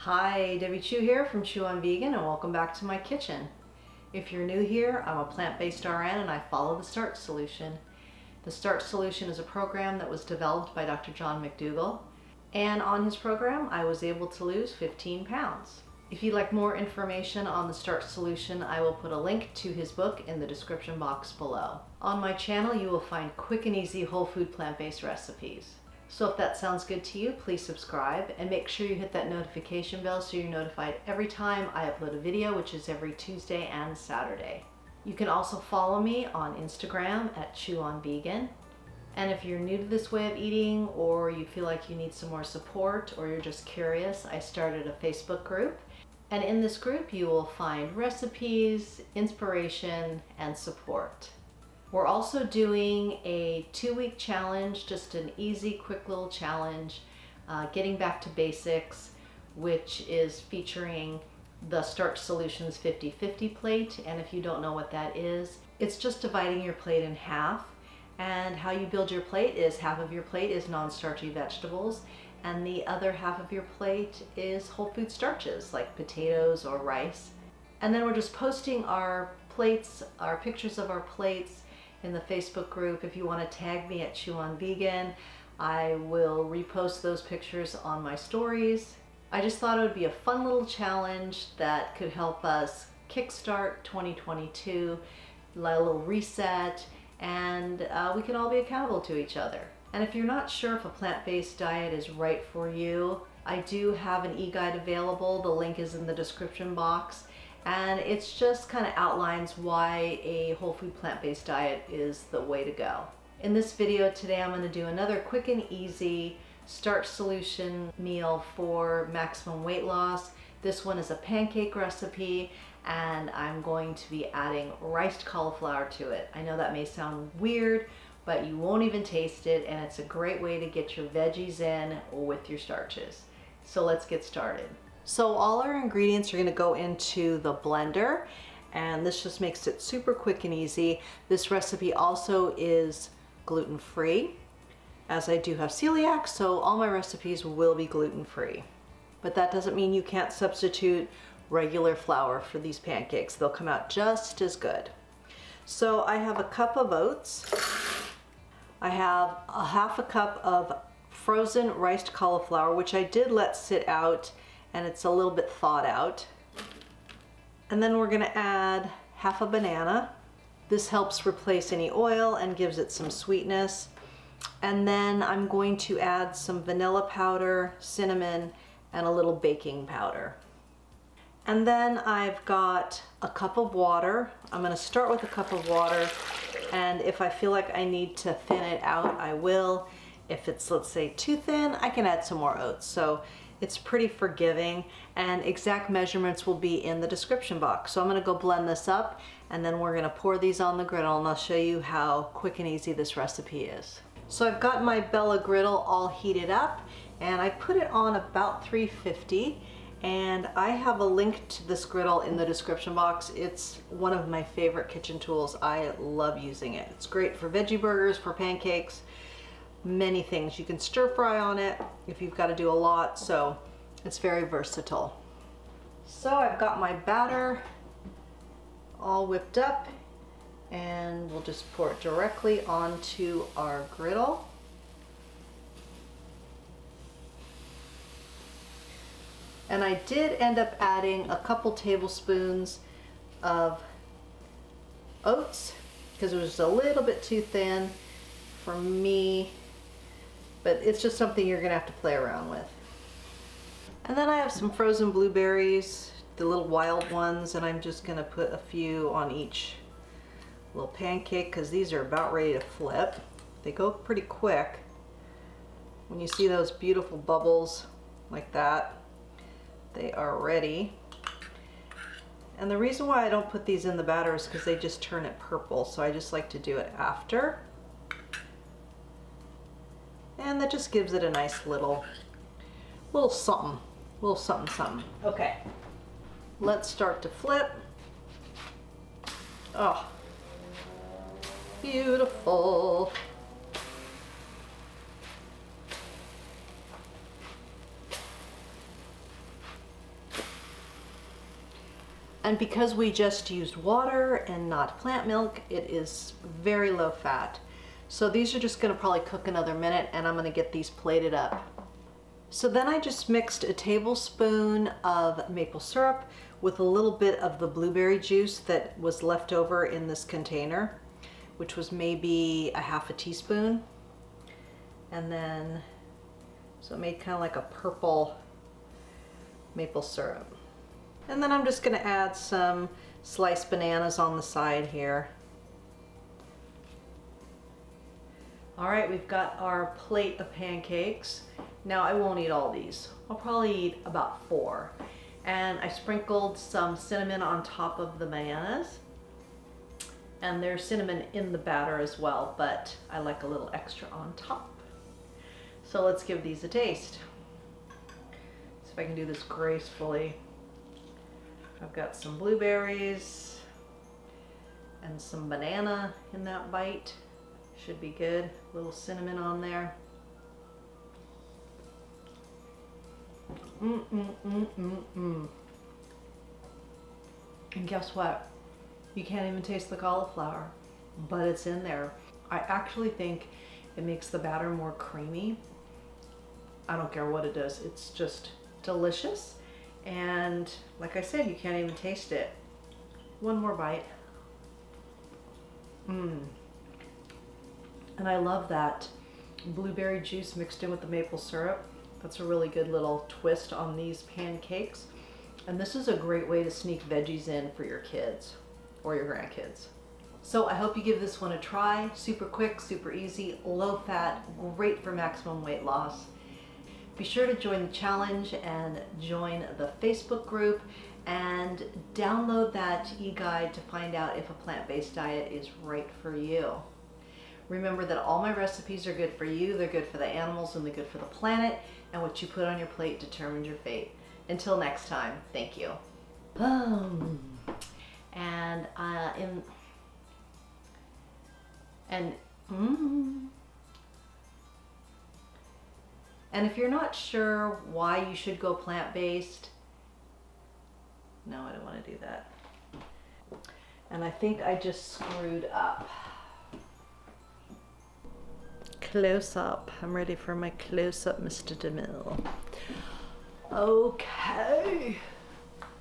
Hi, Debbie Chu here from Chew on Vegan, and welcome back to my kitchen. If you're new here, I'm a plant-based RN and I follow the Starch Solution. The Starch Solution is a program that was developed by Dr. John McDougall, and on his program I was able to lose 15 pounds. If you'd like more information on the Starch Solution, I will put a link to his book in the description box below. On my channel you will find quick and easy whole food plant-based recipes. So if that sounds good to you, please subscribe and make sure you hit that notification bell so you're notified every time I upload a video, which is every Tuesday and Saturday. You can also follow me on Instagram at Chew on Vegan. And if you're new to this way of eating, or you feel like you need some more support, or you're just curious, I started a Facebook group. And in this group you will find recipes, inspiration, and support. We're also doing a 2-week challenge, just an easy, quick little challenge, getting back to basics, which is featuring the Starch Solutions 50-50 plate. And if you don't know what that is, it's just dividing your plate in half. And how you build your plate is half of your plate is non-starchy vegetables, and the other half of your plate is whole food starches like potatoes or rice. And then we're just posting our plates, our pictures of our plates, in the Facebook group. If you want to tag me at Chew on Vegan, I will repost those pictures on my stories. I just thought it would be a fun little challenge that could help us kickstart 2022, a little reset, and we can all be accountable to each other. And if you're not sure if a plant-based diet is right for you, I do have an e-guide available. The link is in the description box. And it's just kind of outlines why a whole food plant-based diet is the way to go. In this video today, I'm going to do another quick and easy starch solution meal for maximum weight loss. This one is a pancake recipe, and I'm going to be adding riced cauliflower to it. I know that may sound weird, but you won't even taste it, and it's a great way to get your veggies in with your starches. So let's get started. So all our ingredients are going to go into the blender, and this just makes it super quick and easy. This recipe also is gluten-free, as I do have celiac, so all my recipes will be gluten-free. But that doesn't mean you can't substitute regular flour for these pancakes. They'll come out just as good. So I have a cup of oats. I have a half a cup of frozen riced cauliflower, which I did let sit out, and it's a little bit thawed out. And then we're going to add half a banana. This helps replace any oil and gives it some sweetness. And then I'm going to add some vanilla powder, cinnamon, and a little baking powder. And then I've got a cup of water. I'm going to start with a cup of water, and if I feel like I need to thin it out, I will. If it's, let's say, too thin, I can add some more oats. So it's pretty forgiving, and exact measurements will be in the description box. So I'm going to go blend this up, and then we're going to pour these on the griddle, and I'll show you how quick and easy this recipe is. So I've got my Bella griddle all heated up, and I put it on about 350, and I have a link to this griddle in the description box. It's one of my favorite kitchen tools. I love using it. It's great for veggie burgers, for pancakes, many things. You can stir fry on it if you've got to do a lot, so it's very versatile. So I've got my batter all whipped up, and we'll just pour it directly onto our griddle. And I did end up adding a couple tablespoons of oats because it was a little bit too thin for me, but it's just something you're gonna have to play around with. And then I have some frozen blueberries, the little wild ones, and I'm just gonna put a few on each little pancake because these are about ready to flip. They go pretty quick. When you see those beautiful bubbles like that, they are ready. And the reason why I don't put these in the batter is because they just turn it purple, so I just like to do it after. And that just gives it a nice little something, something. Okay, let's start to flip. Oh, beautiful. And because we just used water and not plant milk, it is very low fat. So these are just gonna probably cook another minute, and I'm gonna get these plated up. So then I just mixed a tablespoon of maple syrup with a little bit of the blueberry juice that was left over in this container, which was maybe a half a teaspoon. And then, so it made kind of like a purple maple syrup. And then I'm just gonna add some sliced bananas on the side here. All right, we've got our plate of pancakes. Now I won't eat all these. I'll probably eat about 4. And I sprinkled some cinnamon on top of the bananas. And there's cinnamon in the batter as well, but I like a little extra on top. So let's give these a taste. See if I can do this gracefully. I've got some blueberries and some banana in that bite. Should be good. A little cinnamon on there. And guess what? You can't even taste the cauliflower, but it's in there. I actually think it makes the batter more creamy. I don't care what it does. It's just delicious. And like I said, you can't even taste it. One more bite. And I love that blueberry juice mixed in with the maple syrup. That's a really good little twist on these pancakes. And this is a great way to sneak veggies in for your kids or your grandkids. So I hope you give this one a try. Super quick, super easy, low fat, great for maximum weight loss. Be sure to join the challenge and join the Facebook group and download that e-guide to find out if a plant-based diet is right for you. Remember that all my recipes are good for you, they're good for the animals, and they're good for the planet, and what you put on your plate determines your fate. Until next time, thank you. And if you're not sure why you should go plant-based, no, I don't want to do that. And I think I just screwed up. Close up. I'm ready for my close up, Mr. DeMille. Okay.